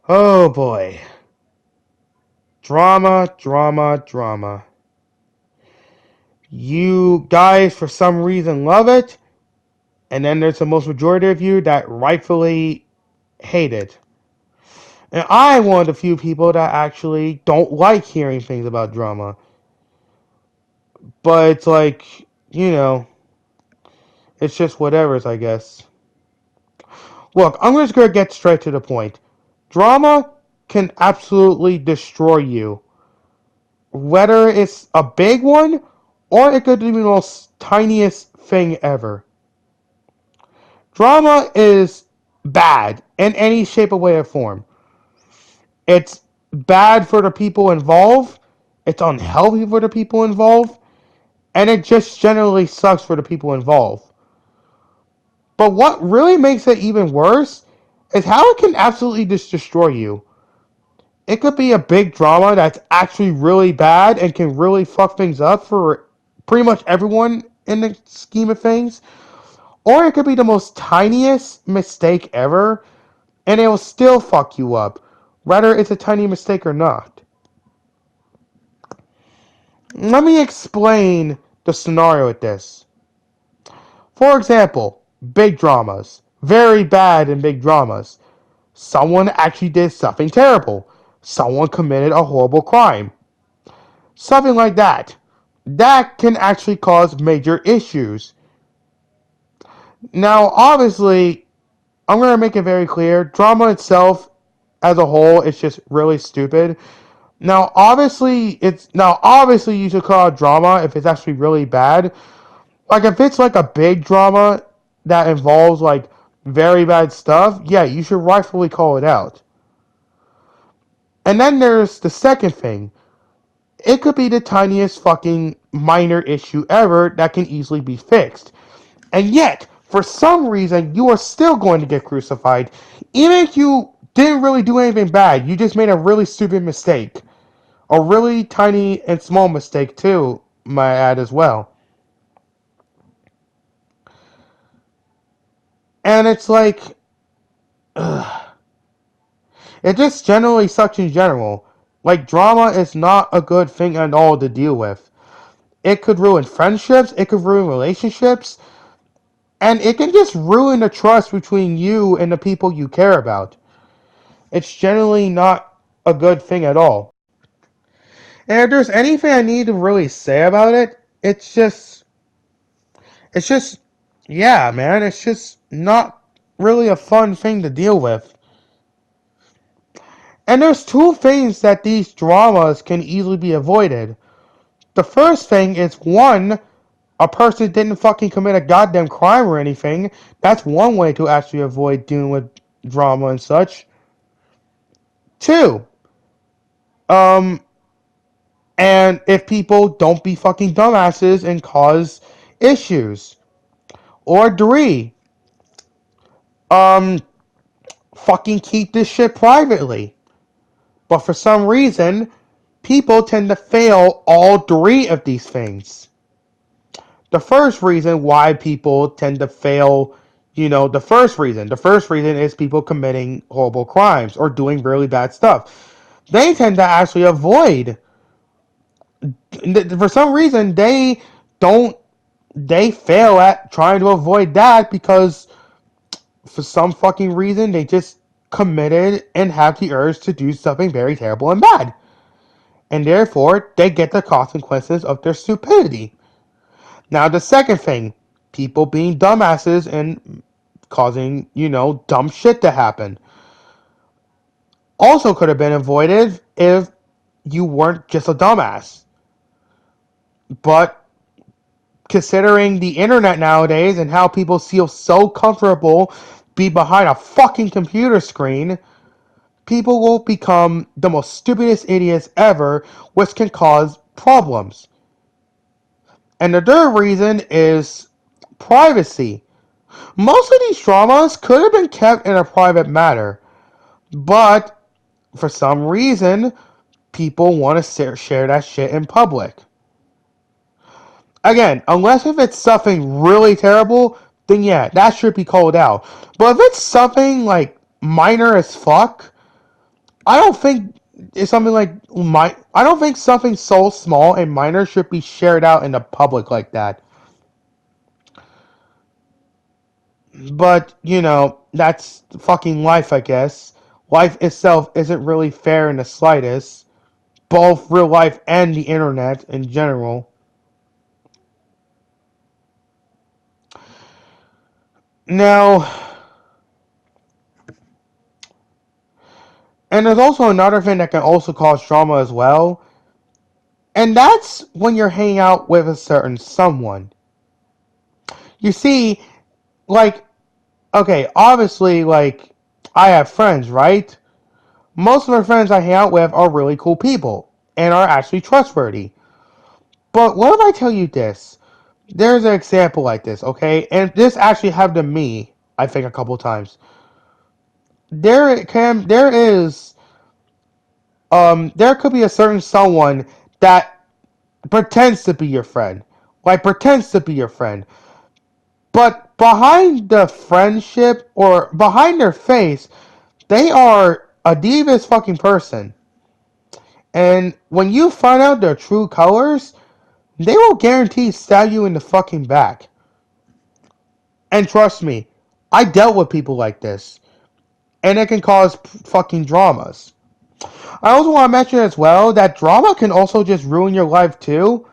Oh boy. Drama, drama, drama. You guys, for some reason, love it, and then there's the most majority of you that rightfully hate it. And I'm one of the few people that actually don't like hearing things about drama. But it's like, you know, it's just whatever's, I guess. Look, I'm just gonna get straight to the point. Drama can absolutely destroy you. Whether it's a big one, or it could be the most tiniest thing ever. Drama is bad in any shape or way or form. It's bad for the people involved, it's unhealthy for the people involved, and it just generally sucks for the people involved. But what really makes it even worse is how it can absolutely just destroy you. It could be a big drama that's actually really bad and can really fuck things up for pretty much everyone in the scheme of things. Or it could be the most tiniest mistake ever and it will still fuck you up, whether it's a tiny mistake or not. Let me explain the scenario with this. For example, big dramas. Very bad in big dramas. Someone actually did something terrible. Someone committed a horrible crime. Something like that. That can actually cause major issues. Now, obviously, I'm going to make it very clear drama itself as a whole is just really stupid. Now obviously you should call it drama if it's actually really bad. Like if it's like a big drama that involves like very bad stuff, yeah, you should rightfully call it out. And then there's the second thing. It could be the tiniest fucking minor issue ever that can easily be fixed. And yet, for some reason, you are still going to get crucified, even if you didn't really do anything bad. You just made a really stupid mistake. A really tiny and small mistake, too, might I add as well. And it's like, ugh, it just generally sucks in general. Like, drama is not a good thing at all to deal with. It could ruin friendships, it could ruin relationships, and it can just ruin the trust between you and the people you care about. It's generally not a good thing at all. And if there's anything I need to really say about it, it's just, yeah, man, it's just not really a fun thing to deal with. And there's two things that these dramas can easily be avoided. The first thing is one, a person didn't fucking commit a goddamn crime or anything. That's one way to actually avoid dealing with drama and such. Two, um, and if people don't be fucking dumbasses and cause issues. Or three, um, fucking keep this shit privately. But for some reason, people tend to fail all three of these things. The first reason why people tend to fail, the first reason is people committing horrible crimes or doing really bad stuff. They tend to actually avoid, for some reason, don't, they fail at trying to avoid that because for some fucking reason they just committed and have the urge to do something very terrible and bad. And therefore, they get the consequences of their stupidity. Now, the second thing, people being dumbasses and causing, dumb shit to happen. Also could have been avoided if you weren't just a dumbass. But considering the internet nowadays and how people feel so comfortable be behind a fucking computer screen, people will become the most stupidest idiots ever, which can cause problems. And the third reason is privacy. Most of these dramas could have been kept in a private matter, but for some reason, people want to share that shit in public. Again, unless if it's something really terrible, then yeah, that should be called out. But if it's something like minor as fuck, I don't think it's something like I don't think something so small and minor should be shared out in the public like that. But, that's fucking life, I guess. Life itself isn't really fair in the slightest, both real life and the internet in general. Now, and there's also another thing that can also cause drama as well, and that's when you're hanging out with a certain someone. You see, like, okay, obviously, like, I have friends, right? Most of my friends I hang out with are really cool people and are actually trustworthy. But what if I tell you this? There's an example like this, okay? And this actually happened to me, I think, a couple times. There could be a certain someone that pretends to be your friend, like pretends to be your friend, but behind the friendship or behind their face, they are a devious fucking person. And when you find out their true colors, they will guarantee stab you in the fucking back. And trust me, I dealt with people like this, and it can cause fucking dramas. I also want to mention as well that drama can also just ruin your life too.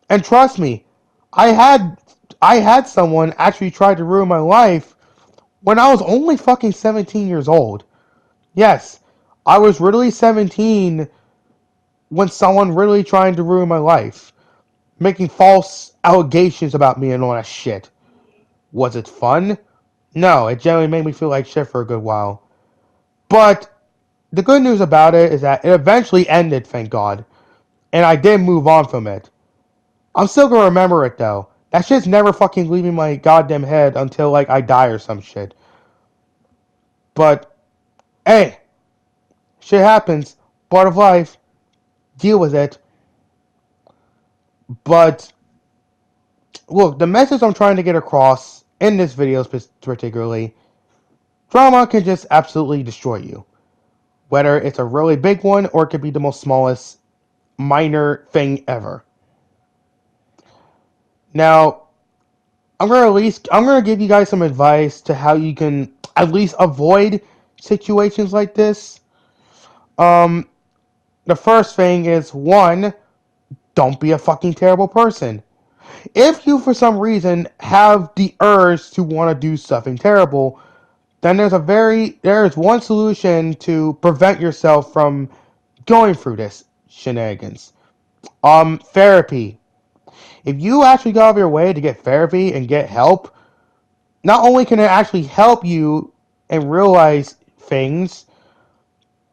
And trust me, I had I had someone actually try to ruin my life when I was only fucking 17 years old. Yes, I was really 17 when someone really trying to ruin my life, making false allegations about me and all that shit. Was it fun? No, it generally made me feel like shit for a good while. But the good news about it is that it eventually ended, thank God. And I did move on from it. I'm still gonna remember it though. That shit's never fucking leaving my goddamn head until like I die or some shit. But hey, shit happens. Part of life. Deal with it. But look, the message I'm trying to get across in this video particularly, drama can just absolutely destroy you. Whether it's a really big one or it could be the most smallest minor thing ever. Now, I'm gonna give you guys some advice to how you can at least avoid situations like this. Um, the first thing is one, don't be a fucking terrible person. If you for some reason have the urge to want to do something terrible, then there's one solution to prevent yourself from going through this shenanigans. Therapy. If you actually go out of your way to get therapy and get help, not only can it actually help you and realize things,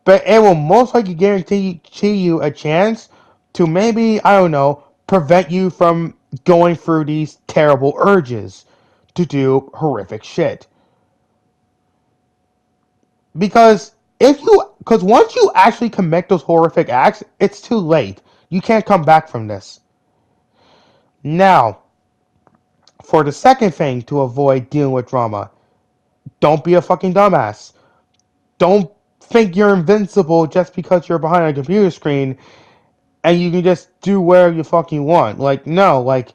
but it will most likely guarantee you a chance to maybe, I don't know, prevent you from going through these terrible urges to do horrific shit. Because once you actually commit those horrific acts, it's too late. You can't come back from this. Now, for the second thing to avoid dealing with drama, don't be a fucking dumbass. Don't think you're invincible just because you're behind a computer screen and you can just do whatever you fucking want. Like, no, like,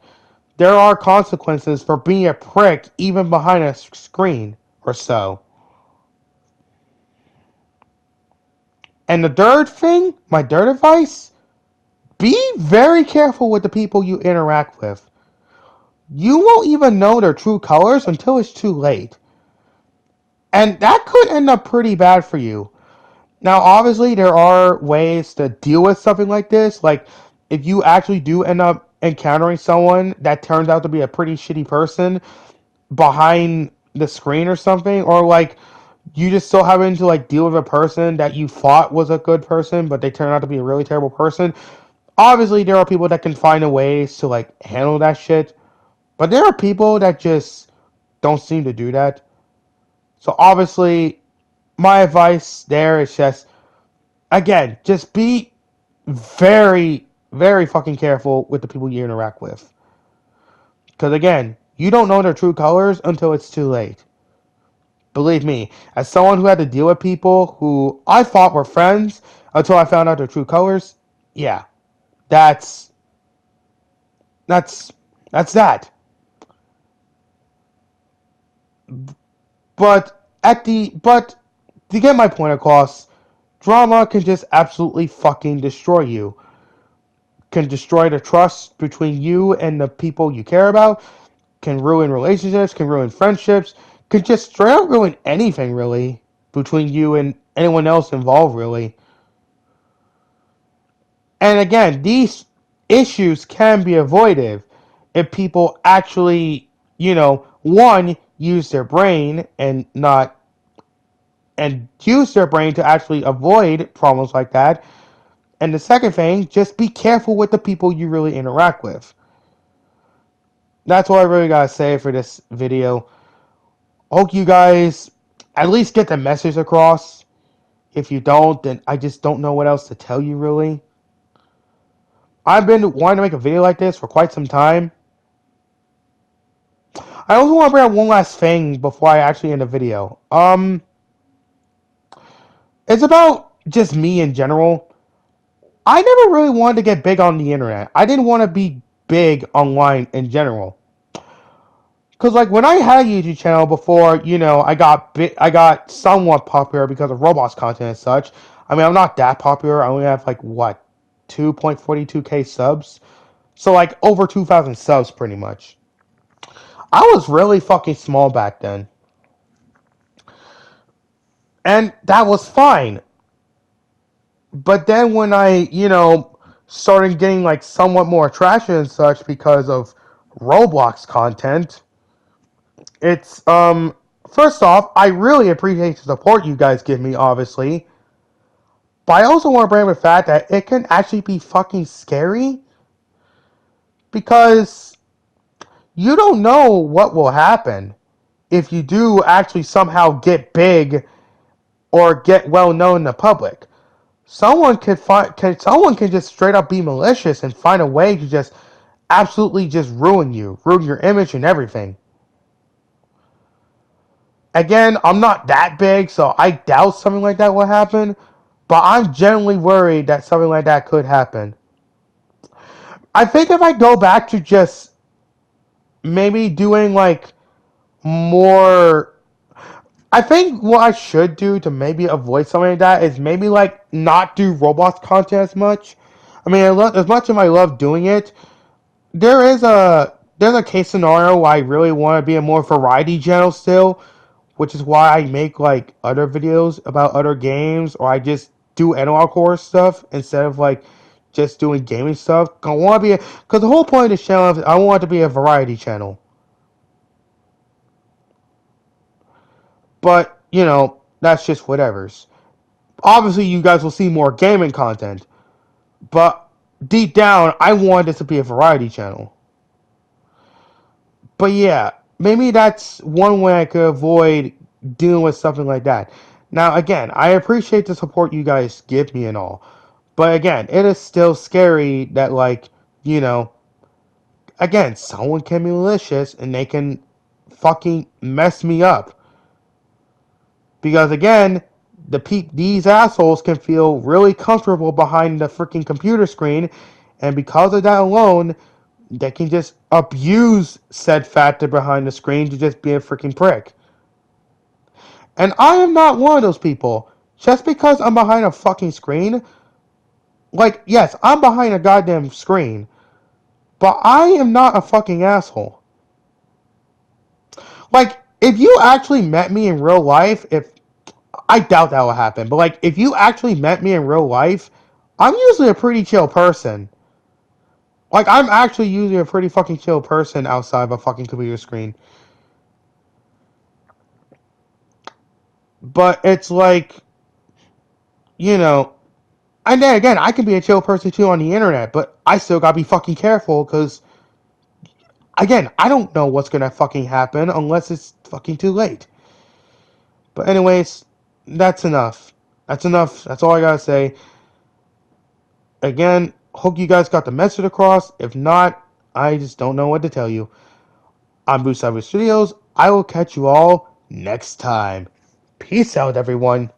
there are consequences for being a prick even behind a screen or so. And the third thing, my third advice, be very careful with the people you interact with. You won't even know their true colors until it's too late. And that could end up pretty bad for you. Now, obviously, there are ways to deal with something like this. Like, if you actually do end up encountering someone that turns out to be a pretty shitty person behind the screen or something, or like you just so happen to like deal with a person that you thought was a good person, but they turn out to be a really terrible person. Obviously, there are people that can find a ways to like handle that shit, but there are people that just don't seem to do that. So obviously, my advice there is just again, just be very, very fucking careful with the people you interact with. Because again, you don't know their true colors until it's too late. Believe me, as someone who had to deal with people who I thought were friends until I found out their true colors, yeah, that's that's that's that. But to get my point across, drama can just absolutely fucking destroy you. Can destroy the trust between you and the people you care about. Can ruin relationships. Can ruin friendships. Can just straight up ruin anything really between you and anyone else involved really. And again, these issues can be avoided if people actually, one, use their brain and use their brain to actually avoid problems like that. And the second thing, just be careful with the people you really interact with. That's all I really gotta say for this video. Hope you guys at least get the message across. If you don't, then I just don't know what else to tell you really. I've been wanting to make a video like this for quite some time. I also want to bring up one last thing before I actually end the video. It's about just me in general. I never really wanted to get big on the internet. I didn't want to be big online in general. Cause like when I had a YouTube channel before, I got somewhat popular because of Roblox content and such. I mean, I'm not that popular. I only have like what, 2.42k subs. So like over 2,000 subs pretty much. I was really fucking small back then. And that was fine. But then when I, started getting like somewhat more traction and such because of Roblox content, it's first off, I really appreciate the support you guys give me, obviously. But I also want to bring up the fact that it can actually be fucking scary because you don't know what will happen if you do actually somehow get big or get well known in the public. Someone can just straight up be malicious and find a way to just absolutely just ruin your image and everything. Again, I'm not that big, so I doubt something like that will happen, but I'm generally worried that something like that could happen. I think if I go back to just maybe doing like more, I think what I should do to maybe avoid something like that is maybe like not do Roblox content as much. I mean, as much as I love doing it, there's a case scenario where I really want to be a more variety channel still, which is why I make like other videos about other games, or I just do analog horror stuff instead of like just doing gaming stuff. I want to be because the whole point of this channel is I want it to be a variety channel. But that's just whatever's. Obviously, you guys will see more gaming content, but deep down, I want this to be a variety channel. But yeah, maybe that's one way I could avoid dealing with something like that. Now, again, I appreciate the support you guys give me and all. But again, it is still scary that, like, you know, again, someone can be malicious and they can fucking mess me up. Because again, these assholes can feel really comfortable behind the freaking computer screen, and because of that alone, they can just abuse said factor behind the screen to just be a freaking prick. And I am not one of those people. Just because I'm behind a fucking screen, like, yes, I'm behind a goddamn screen, but I am not a fucking asshole. Like, if you actually met me in real life, if I doubt that will happen, but like, if you actually met me in real life, I'm usually a pretty chill person. Like, I'm actually usually a pretty fucking chill person outside of a fucking computer screen. But it's like, you know, and then again, I can be a chill person too on the internet, but I still gotta be fucking careful because, again, I don't know what's gonna fucking happen unless it's fucking too late. But anyways, that's enough. That's enough. That's all I gotta say. Again, hope you guys got the message across. If not, I just don't know what to tell you. I'm Boost Cyber Studios. I will catch you all next time. Peace out, everyone.